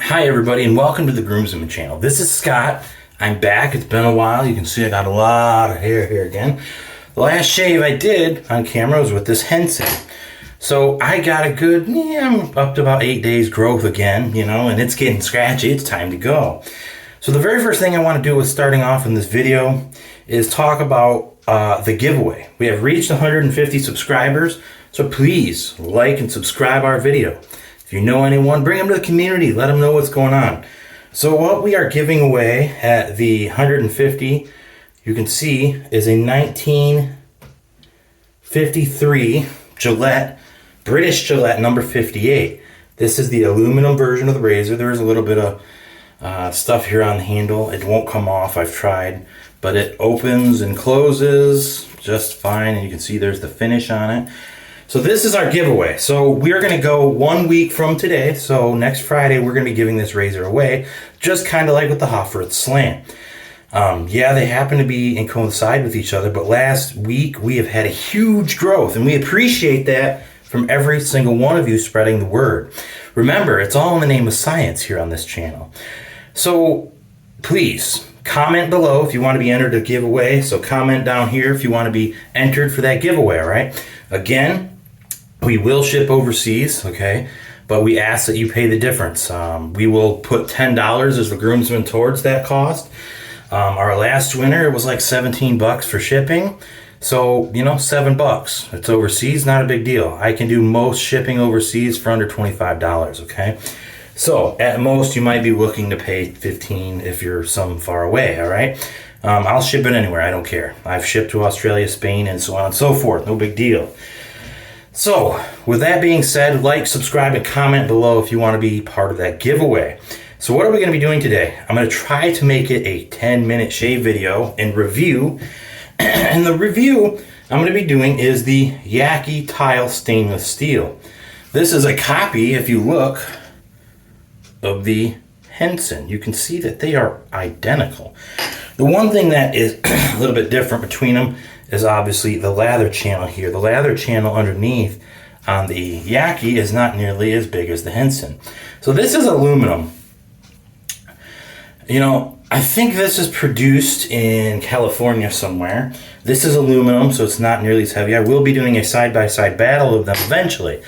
Hi everybody and welcome to the Groomsman channel. This is Scott. I'm back. It's been a while. You can see I got a lot of hair here again. The last shave I did on camera was with this Henson. So I got a good, I'm up to about 8 days growth again, and it's getting scratchy. It's time to go. So the very first thing I want to do with starting off in this video is talk about the giveaway. We have reached 150 subscribers, so please like and subscribe our video. If you know anyone, bring them to the community. Let them know what's going on. So what we are giving away at the 150, you can see, is a 1953 Gillette, British Gillette number 58. This is the aluminum version of the razor. There's a little bit of stuff here on the handle. It won't come off. I've tried. But it opens and closes just fine. And you can see there's the finish on it. So this is our giveaway. So we're going to go 1 week from today. So next Friday, we're going to be giving this razor away. Just kind of like with the Hoffer Slam. Yeah, they happen to be and coincide with each other. But last week, we have had a huge growth. And we appreciate that from every single one of you spreading the word. Remember, it's all in the name of science here on this channel. So please comment below if you want to be entered to giveaway. So comment down here if you want to be entered for that giveaway, all right? Again, we will ship overseas, okay? But we ask that you pay the difference. We will put $10 as the groomsman towards that cost. Our last winner, it was like 17 bucks for shipping. So, $7. It's overseas, not a big deal. I can do most shipping overseas for under $25, okay? So, at most, you might be looking to pay $15 if you're some far away, all right? I'll ship it anywhere, I don't care. I've shipped to Australia, Spain, and so on and so forth. No big deal. So, with that being said, like, subscribe, and comment below if you want to be part of that giveaway. So what are we going to be doing today? I'm going to try to make it a 10-minute shave video and review. And the review I'm going to be doing is the Yaqi tile stainless steel. This is a copy, if you look, of the Henson. You can see that they are identical. The one thing that is a little bit different between them is obviously the lather channel here. The lather channel underneath on the Yaqi is not nearly as big as the Henson. So this is aluminum. I think this is produced in California somewhere. This is aluminum, so it's not nearly as heavy. I will be doing a side-by-side battle of them eventually.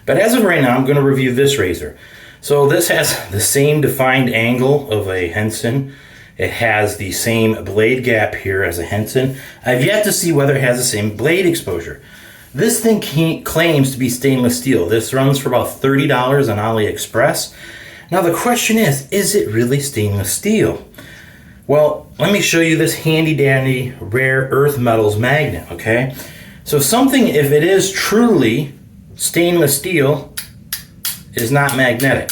But as of right now, I'm going to review this razor. So this has the same defined angle of a Henson. It has the same blade gap here as a Henson. I've yet to see whether it has the same blade exposure. This thing claims to be stainless steel. This runs for about $30 on AliExpress. Now the question is it really stainless steel? Well, let me show you this handy dandy rare earth metals magnet, okay? So something, if it is truly stainless steel, is not magnetic.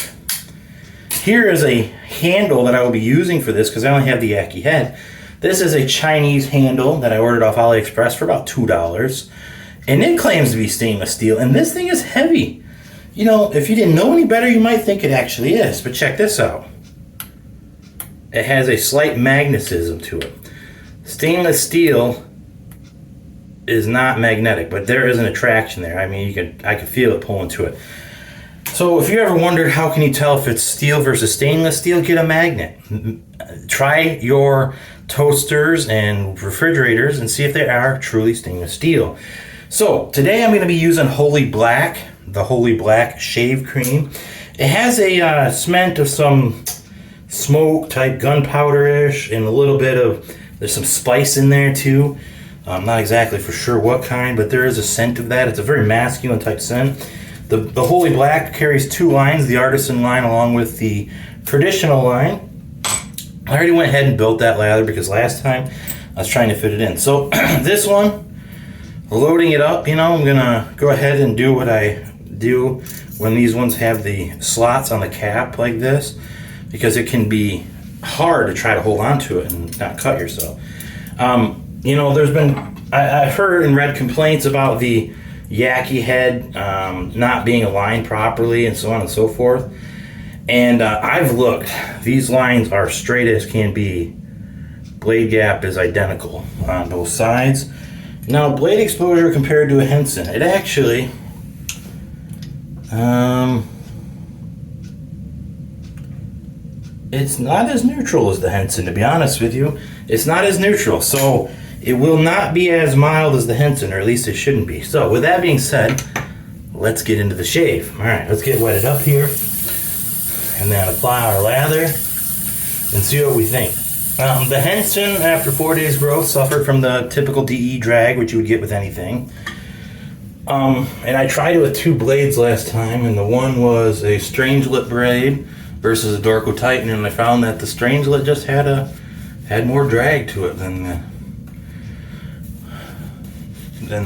Here is a handle that I will be using for this because I only have the Yaqi head. This is a Chinese handle that I ordered off AliExpress for about $2. And it claims to be stainless steel, and this thing is heavy. If you didn't know any better, you might think it actually is. But check this out. It has a slight magnetism to it. Stainless steel is not magnetic, but there is an attraction there. I mean, I can feel it pulling to it. So if you ever wondered how can you tell if it's steel versus stainless steel, get a magnet. Try your toasters and refrigerators and see if they are truly stainless steel. So today I'm going to be using Holy Black, the Holy Black shave cream. It has a smell of some smoke type gunpowder-ish and a little bit of, there's some spice in there too. I'm not exactly for sure what kind, but there is a scent of that. It's a very masculine type scent. The Holy Black carries two lines, the artisan line along with the traditional line. I already went ahead and built that lather because last time I was trying to fit it in. So this one, loading it up, I'm gonna go ahead and do what I do when these ones have the slots on the cap like this, because it can be hard to try to hold on to it and not cut yourself. There's been, I've heard and read complaints about the Yaqi head not being aligned properly and so on and so forth. And I've looked. These lines are straight as can be. Blade gap is identical on both sides. Now, blade exposure compared to a Henson, it actually it's not as neutral as the Henson, to be honest with you. It's not as neutral, so it will not be as mild as the Henson, or at least it shouldn't be. So with that being said, let's get into the shave. All right, let's get wetted up here, and then apply our lather, and see what we think. The Henson, after 4 days growth, suffered from the typical DE drag, which you would get with anything. And I tried it with 2 blades last time, and the one was a Strangelet braid versus a Dorco Titan, and I found that the Strangelet just had more drag to it than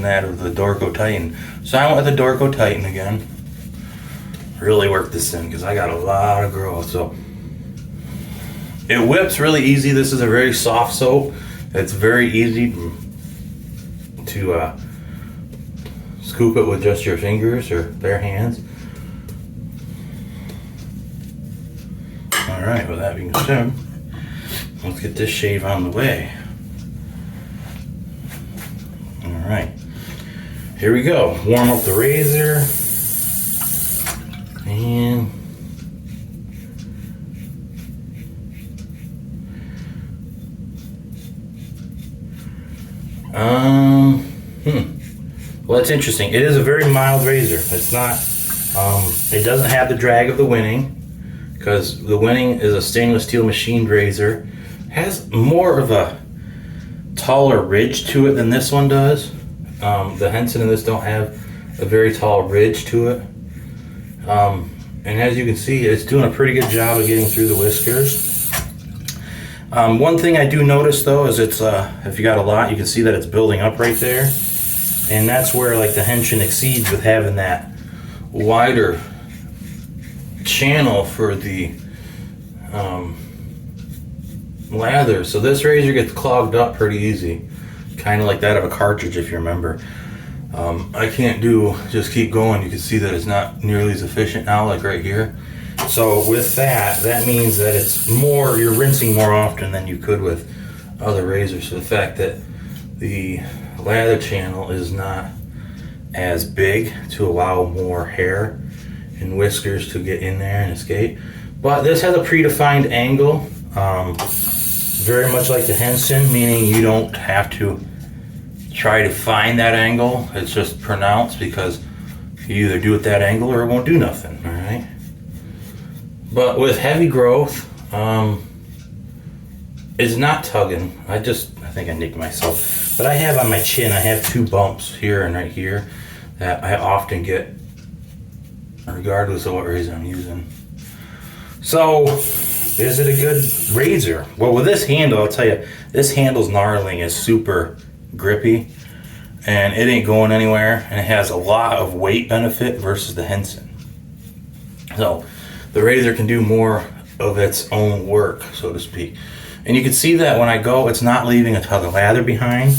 that of the Dorco Titan. So I went with the Dorco Titan again. Really worked this in because I got a lot of growth. So it whips really easy. This is a very soft soap. It's very easy to scoop it with just your fingers or bare hands. Alright, with that being said, let's get this shave on the way. Alright, here we go. Warm up the razor. And well, it's interesting. It is a very mild razor. It's not, it doesn't have the drag of the Winning, because the Winning is a stainless steel machined razor. It has more of a taller ridge to it than this one does. The Henson and this don't have a very tall ridge to it. And as you can see, it's doing a pretty good job of getting through the whiskers. One thing I do notice though is it's if you got a lot, you can see that it's building up right there, and that's where like the Henson exceeds with having that wider channel for the lather. So this razor gets clogged up pretty easy, kind of like that of a cartridge, if you remember. I can't just keep going. You can see that it's not nearly as efficient now, like right here. So with that means that it's more, you're rinsing more often than you could with other razors. So the fact that the lather channel is not as big to allow more hair and whiskers to get in there and escape. But this has a predefined angle, very much like the Henson, meaning you don't have to try to find that angle. It's just pronounced because you either do it that angle or it won't do nothing, all right? But with heavy growth, it's not tugging. I think I nicked myself. But I have on my chin, I have 2 bumps here and right here that I often get regardless of what razor I'm using. So, is it a good razor? Well, with this handle, I'll tell you, this handle's knurling is super grippy, and it ain't going anywhere, and it has a lot of weight benefit versus the Henson. So the razor can do more of its own work, so to speak. And you can see that when I go, it's not leaving a ton of lather behind,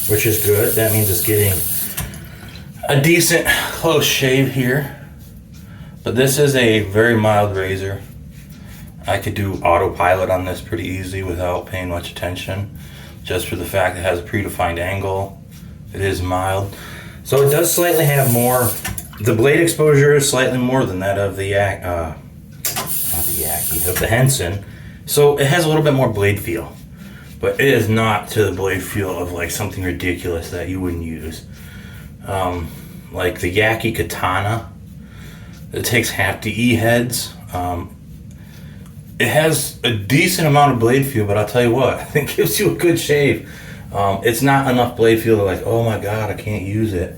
which is good. That means it's getting a decent close shave here. But this is a very mild razor. I could do autopilot on this pretty easy without paying much attention, just for the fact it has a predefined angle. It is mild. So it does slightly have more, the blade exposure is slightly more than that of the Yaqi, of the Henson. So it has a little bit more blade feel, but it is not to the blade feel of like something ridiculous that you wouldn't use. Like the Yaqi Katana, it takes half DE heads. It has a decent amount of blade feel, but I'll tell you what, it gives you a good shave. It's not enough blade feel to like, oh my god, I can't use it.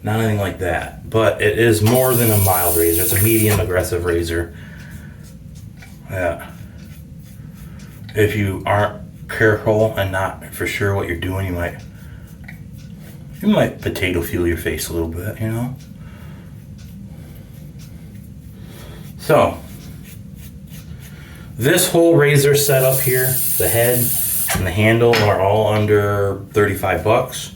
Not anything like that. But it is more than a mild razor. It's a medium aggressive razor. Yeah. If you aren't careful and not for sure what you're doing, you might potato feel your face a little bit, you know? So, this whole razor setup here, the head and the handle are all under 35 bucks.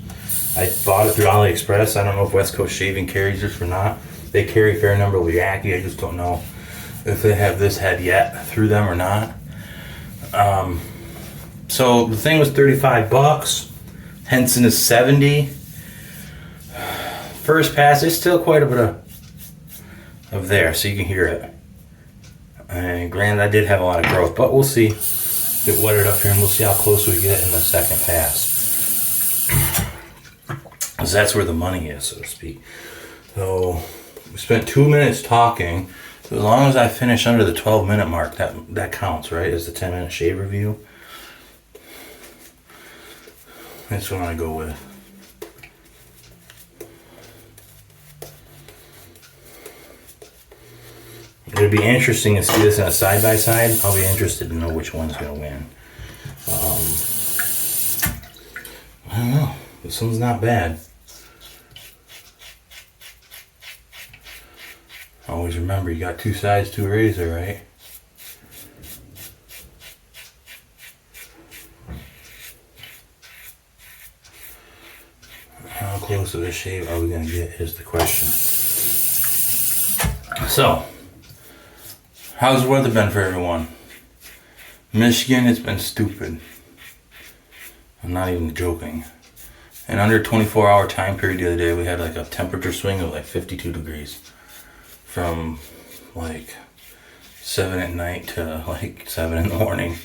I bought it through AliExpress. I don't know if West Coast Shaving carries this or not. They carry a fair number with Yaqi. I just don't know if they have this head yet through them or not. So the thing was 35 bucks. Henson is 70. First pass, there's still quite a bit of there, so you can hear it. And granted, I did have a lot of growth, but we'll see. Get wetted up here and we'll see how close we get in the second pass. Because that's where the money is, so to speak. So we spent 2 minutes talking. So as long as I finish under the 12-minute mark, that counts, right? As the 10-minute shave review. That's what I go with. It'd be interesting to see this in a side-by-side. I'll be interested to know which one's going to win. I don't know. This one's not bad. Always remember, you got two sides to a razor, right? How close to the shave are we going to get is the question. So, how's the weather been for everyone? Michigan, it's been stupid. I'm not even joking. And under a 24-hour time period the other day, we had like a temperature swing of like 52 degrees. From like 7 at night to like 7 in the morning.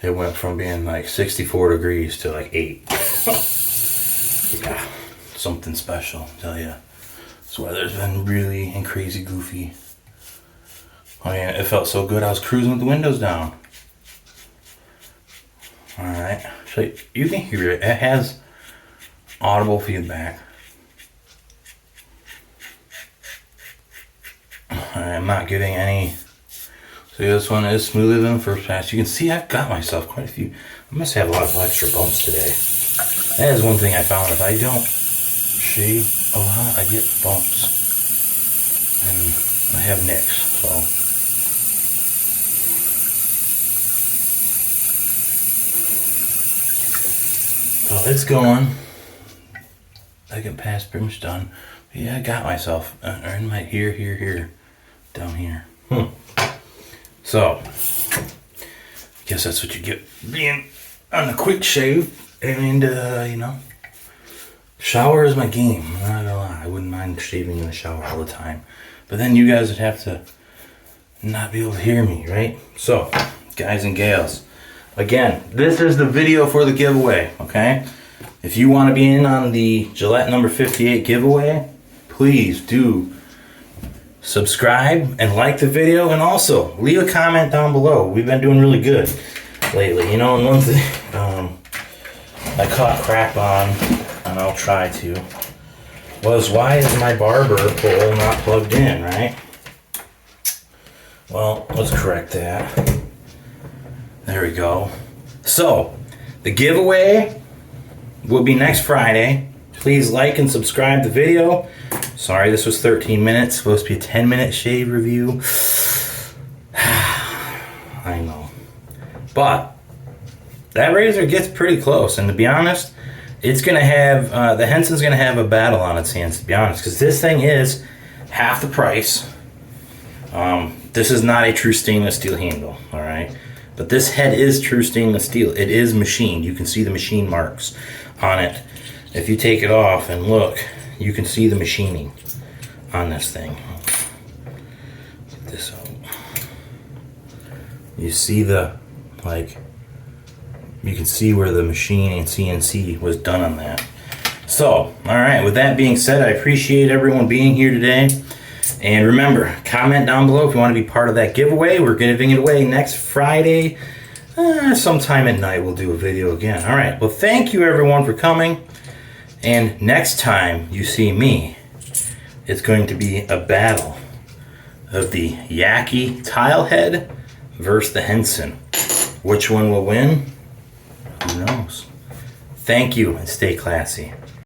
It went from being like 64 degrees to like 8. Yeah, something special, I tell ya. This weather's been really and crazy goofy. I mean, it felt so good I was cruising with the windows down. Alright, so you can hear it. It has audible feedback. I'm not getting any. So this one is smoother than the first pass. You can see I've got myself quite a few. I must have a lot of extra bumps today. That is one thing I found. If I don't shave a lot, I get bumps. And I have nicks, so. So it's going. Second pass pretty much done. But yeah, I got myself. In my here. Down here. So, I guess that's what you get being on the quick shave. And, you know, shower is my game. I'm not gonna lie. I wouldn't mind shaving in the shower all the time. But then you guys would have to not be able to hear me, right? So, guys and gals, again, this is the video for the giveaway, okay? If you want to be in on the Gillette number 58 giveaway, please do subscribe and like the video, and also leave a comment down below. We've been doing really good lately, you know. And one thing I caught crap on, and I'll try to, was why is my barber pole not plugged in, right? Well, let's correct that. There we go. So the giveaway will be next Friday. Please like and subscribe the video. Sorry, this was 13 minutes. Supposed to be a 10-minute shave review. I know. But that razor gets pretty close. And to be honest, it's going to have, the Henson's going to have a battle on its hands, to be honest. Because this thing is half the price. This is not a true stainless steel handle, all right? But this head is true stainless steel. It is machined. You can see the machine marks on it. If you take it off and look, you can see the machining on this thing. Get this out. You see the, like, you can see where the machining and CNC was done on that. So, all right, with that being said, I appreciate everyone being here today. And remember, comment down below if you want to be part of that giveaway. We're giving it away next Friday. Sometime at night we'll do a video again. All right, well, thank you everyone for coming. And next time you see me, it's going to be a battle of the Yaqi tile head versus the Henson. Which one will win? Who knows? Thank you and stay classy.